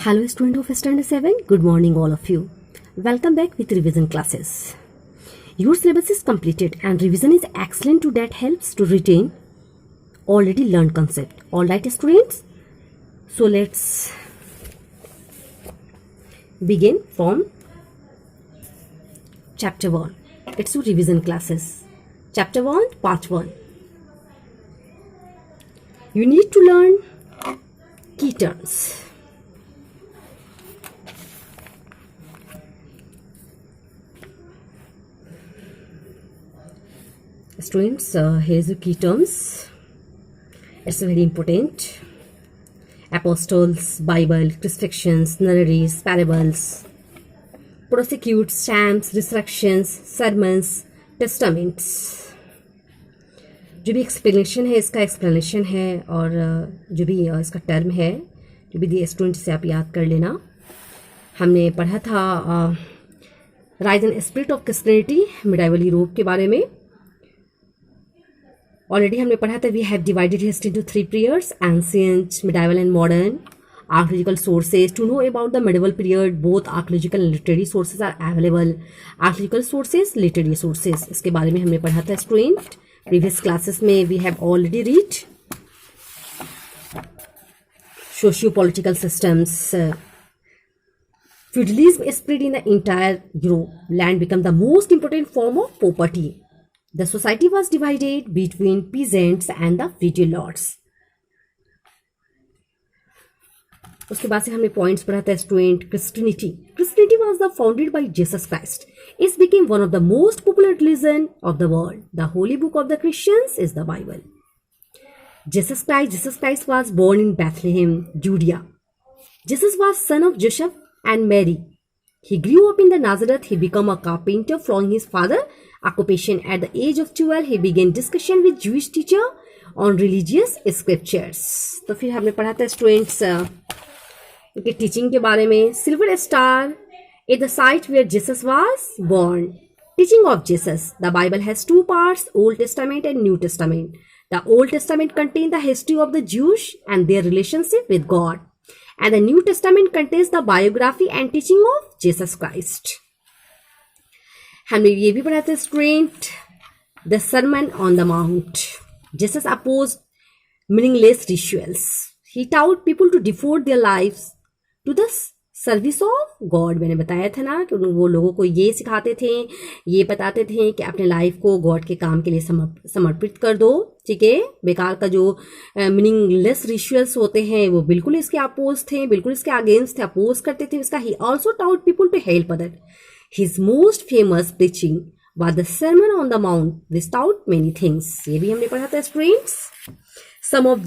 Hello student of standard 7, good morning all of you. Welcome back with revision classes. Your syllabus is completed and revision is excellent to that helps to retain already learned concept. Alright students, so let's begin from chapter 1. It's your revision classes. Chapter 1, part 1. You need to learn key terms. Students, here is the key terms. It's very important. Apostles, Bible, crucifixions, nunneries, parables, prosecutes, stamps, resurrections, sermons, testaments. जो भी explanation है इसका explanation है और जो भी इसका term है जो भी दिए स्टूडेंट से आप याद कर लेना. हमने पढ़ा था rise and spirit of Christianity medieval Europe के बारे में. ऑलरेडी हमने पढ़ा था we have divided history into 3 periods ancient, medieval and modern. Archaeological sources to know about the medieval period both archaeological and literary sources are available. Archaeological sources, literary sources, इसके बारे में हमने पढ़ा था स्टूडेंट प्रीवियस क्लासेस में. We have already read socio political systems. Feudalism spread in the entire Europe. Land became the most important form of property. The society was divided between peasants and the feudal lords. उसके बाद से हमने points पढ़ा था student. Christianity. Christianity was the founded by Jesus Christ. It became one of the most popular religion of the world. The holy book of the Christians is the Bible. Jesus Christ was born in Bethlehem, Judea. Jesus was son of Joseph and Mary. He grew up in the Nazareth. He became a carpenter following his father occupation. At the age of 12, he began discussion with Jewish teacher on religious scriptures. तो फिर हमने पढ़ा था students इनके teaching के बारे में. Silver star is the site where Jesus was born. Teaching of Jesus. The Bible has 2 parts, Old Testament and New Testament. The Old Testament contains the history of the Jews and their relationship with God. And the New Testament contains the biography and teaching of Jesus Christ. हमने ये भी पढ़ा था student the sermon on the mount. Jesus opposed meaningless rituals. He taught people to devote their lives to the service of God. मैंने बताया था ना कि वो लोगों को ये सिखाते थे, ये बताते थे कि अपने लाइफ को गॉड के काम के लिए समर्पित कर दो. ठीक है, बेकार का जो मीनिंगलेस रिचुअल्स होते हैं वो बिल्कुल इसके अपोज थे, बिल्कुल इसके अगेंस्ट थे, अपोज करते थे इसका. He also taught people to help other. His most famous preaching was the Sermon on the Mount, which taught many things. ये भी हमने पढ़ा था students. Some of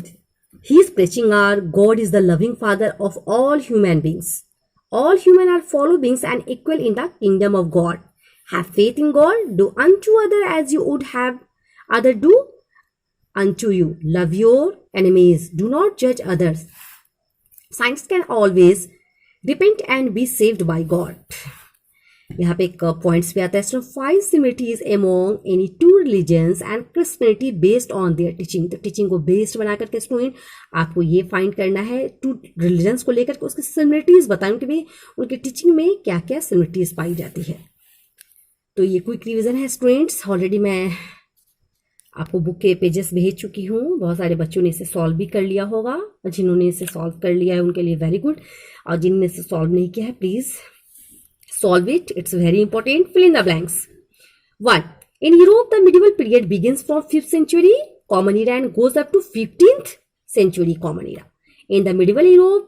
his preaching are God is the loving Father of all human beings. All human are fellow beings and equal in the kingdom of God. Have faith in God. Do unto other as you would have other do unto you. Love your enemies. Do not judge others. Saints can always repent and be saved by God. यहाँ पे एक points भी आता है. 5 similarities among any 2 religions and Christianity based on their teaching. तो teaching को based बना करके स्टूडेंट आपको ये फाइंड करना है 2 रिलीजन्स को लेकर के उसकी सिमिलरिटीज बताएं कि भाई उनके टीचिंग में क्या क्या सिमिलरिटीज पाई जाती है. तो ये क्विक रिविजन है स्टूडेंट्स. ऑलरेडी मैं आपको बुक के पेजेस भेज चुकी हूँ. बहुत सारे बच्चों ने इसे सॉल्व भी कर लिया होगा. जिन्होंने इसे सॉल्व कर लिया है उनके लिए वेरी गुड, और जिन्होंने इसे सॉल्व नहीं किया है please solve it. It's very important. Fill in the blanks. 1. In Europe, the medieval period begins from 5th century Common Era and goes up to 15th century Common Era. In the medieval Europe,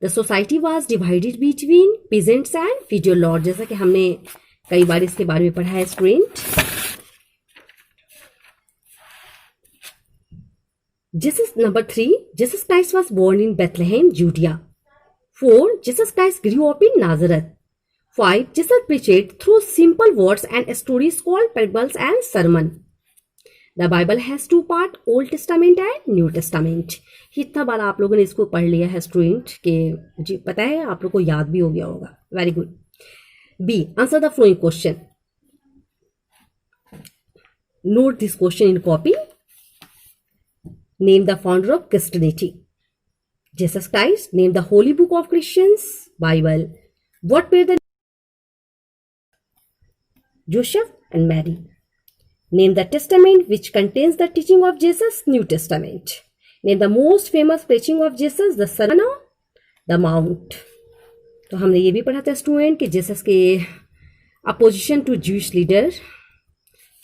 the society was divided between peasants and feudal lords. जैसा कि हमने कई बार इसके बारे में पढ़ा है student. Number 3. Jesus Christ was born in Bethlehem, Judea. 4. Jesus Christ grew up in Nazareth. 5. Jesus preached through simple words and stories called parables and sermon. The Bible has 2 parts, Old Testament and New Testament. इतना बार आप लोगों ने इसको पढ़ लिया है student कि मुझे पता है आप लोगों को याद भी हो गया होगा. Very good. B. Answer the following question. Note this question in copy. Name the founder of Christianity. Jesus Christ. Name the holy book of Christians. Bible. What were the Joseph and Mary? Name the testament which contains the teaching of Jesus. New Testament. Name the most famous preaching of Jesus. The Sermon on the Mount. तो हमने ये भी पढ़ा था student कि Jesus के opposition to Jews leader,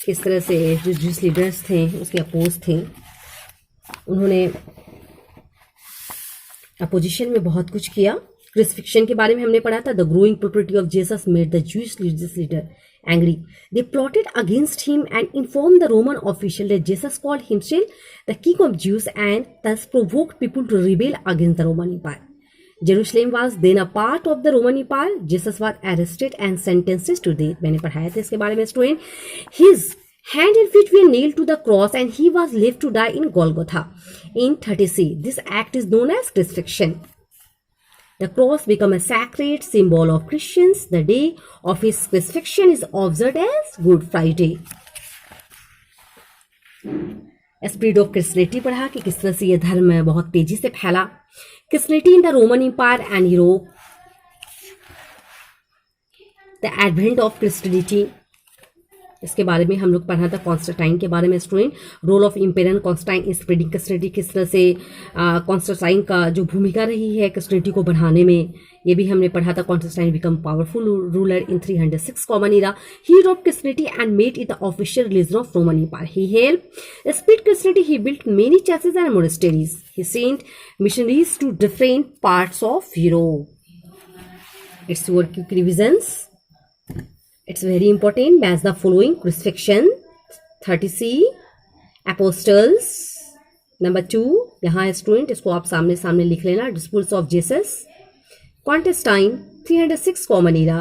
किस तरह से जो ज्यूश लीडर्स थे उसके अपोज थे, उन्होंने अपोजिशन में बहुत कुछ किया। क्रूसिफिक्शन के बारे में हमने पढ़ा था। The growing popularity of Jesus made the Jews religious leader angry. They plotted against him and informed the Roman official that Jesus called himself the King of Jews and thus provoked people to rebel against the Roman Empire. Jerusalem was then a part of the Roman Empire. Jesus was arrested and sentenced to death. मैंने पढ़ाया था इसके बारे में student. His hand and feet were nailed to the cross and he was left to die in Golgotha. In 30C, this act is known as crucifixion. The cross became a sacred symbol of Christians. The day of his crucifixion is observed as Good Friday. Spirit of Christianity पढ़ा कि किस तरह से यह धर्म बहुत तेजी से फैला। Christianity in the Roman Empire and Europe. The advent of Christianity. इसके बारे में हम लोग पढ़ा था कॉन्स्टेंटाइन के बारे में student. Role of emperor Constantine in spreading Christianity, किस तरह से कॉन्स्टेंटाइन का जो भूमिका रही है क्रिश्चियनिटी को बढ़ाने में, ये भी हमने पढ़ा था। Constantine become powerful ruler in 306 common era. He rope Christianity and made it the official religion of Roman empire. He help spread Christianity. He built many churches and monasteries. He sent missionaries to different parts of Europe. It's your quick revisions. It's very important. Match the following: crucifixion, 30C, apostles. Number 2, यहाँ student इसको आप सामने सामने लिख लेना। Disciples of Jesus, Constantine 306 common era,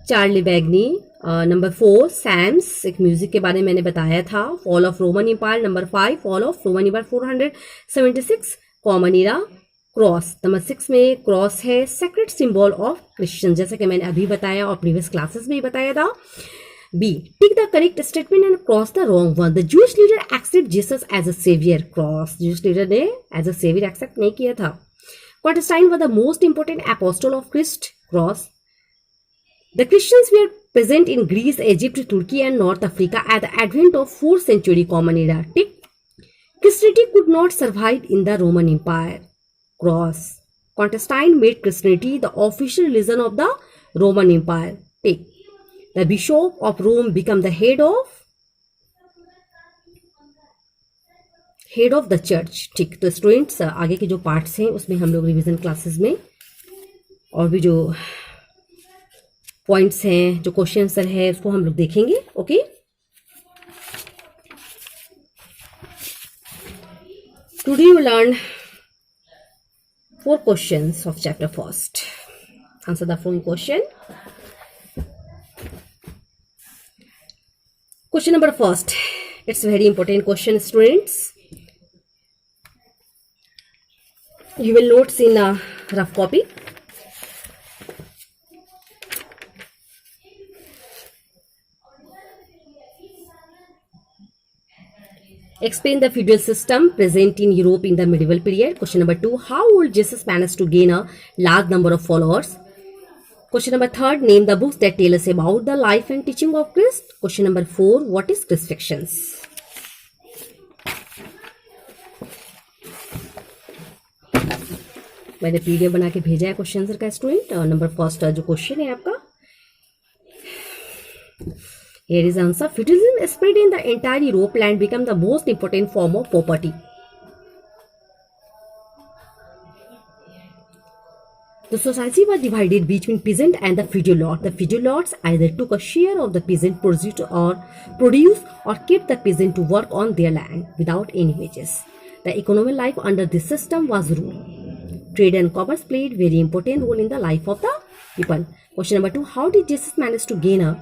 Charlemagne. Number 4, psalms, एक music के बारे में मैंने बताया था। Fall of Roman empire. Number 5, fall of Roman empire 476 common era. Cross, number 6 में क्रॉस है सेक्रेट सिंबल ऑफ क्रिश्चियन, जैसा कि मैंने अभी बताया और प्रीवियस क्लासेस में ही बताया था। B, tick the correct statement and cross the wrong one. The Jewish leader accept Jesus as a saviour. Cross, Jewish leader ने एज अ सेवियर एक्सेप्ट नहीं किया था। Constantine was the most important apostle of Christ. Cross. The Christians were present in Greece, Egypt, Turkey and North Africa at the advent of 4th century common era. Tick. Christianity could not survive in the Roman empire. Cross. Constantine made Christianity the official religion of the Roman Empire. Tick. The Bishop of Rome became the head of the church. ठीक, तो students आगे के जो parts हैं उसमें हम लोग revision classes में और भी जो पॉइंट्स हैं, जो क्वेश्चन आंसर है, उसको हम लोग देखेंगे। Okay, today you learn 4 questions of chapter 1st. Answer the following question. Question number 1st. It's a very important question, students. You will notice in a rough copy. Explain the feudal system present in Europe in the medieval period. Question number 2. How would Jesus manage to gain a large number of followers? Question number 3. Name the books that tell us about the life and teaching of Christ. Question number 4. What is crucifixions? मैंने PDF बना के भेजा है question answer का student. Number 1st जो question है आपका, here is answer. Feudalism spread in the entire Europe and became the most important form of property. The society was divided between peasant and the feudal lord. The feudal lords either took a share of the peasant produce or kept the peasant to work on their land without any wages. The economic life under this system was rule. Trade and commerce played very important role in the life of the people. Question number 2. How did Jesus manage to gain a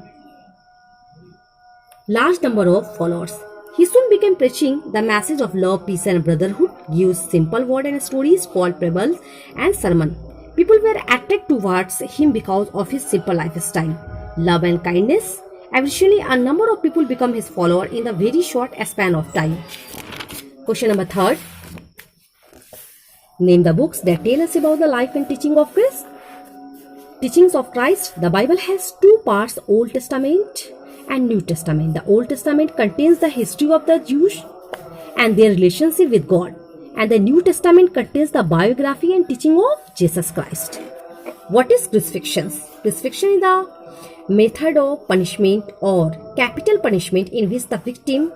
large number of followers? He soon began preaching the message of love, peace and brotherhood, used simple words and stories called parables and sermon. People were attracted towards him because of his simple lifestyle, love and kindness. Eventually, a number of people became his followers in a very short span of time. Question number 3. Name the books that tell us about the life and teachings of Christ. The Bible has two parts, Old Testament and New Testament. The Old Testament contains the history of the Jews and their relationship with God, and the New Testament contains the biography and teaching of Jesus Christ. What is crucifixion? Crucifixion is the method of punishment or capital punishment in which the victim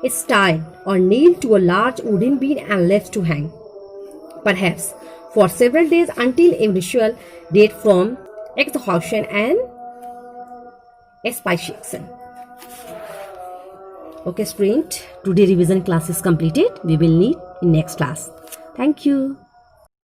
is tied or nailed to a large wooden beam and left to hang, perhaps for several days until a ritual death from exhaustion and asphyxiation. Okay, student, today revision class is completed. We will meet in next class. Thank you.